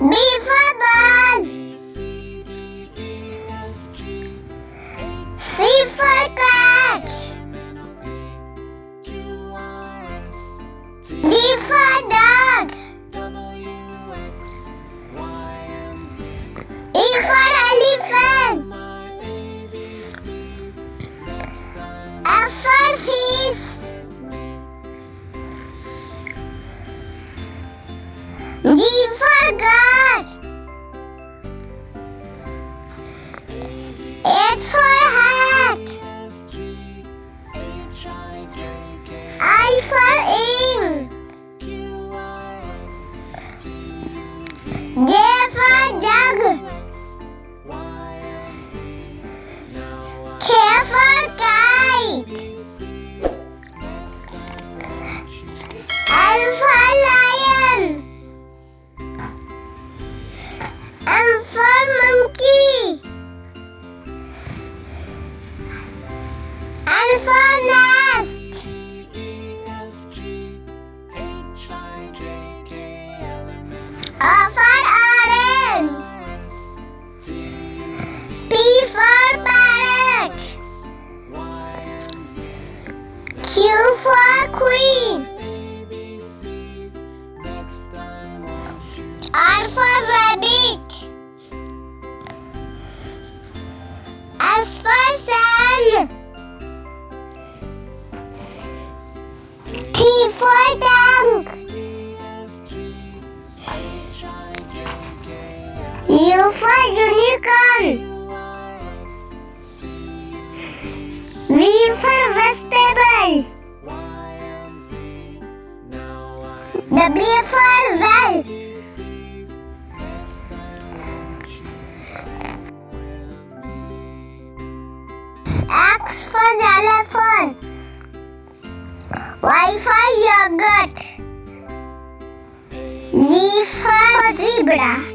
B for ball. C for cat. D for dog. E for elephant. F for fish. G for God. H for hat. I for ink. J for jug. K for kite. L for lion. M for monkey. N for nest. O for orange. P for parrot. Q for queen. R for rabbit. S for sun. T for tank. U for unicorn. V for vegetable. W for well. X for xylophone. Y for yogurt. Z for zebra.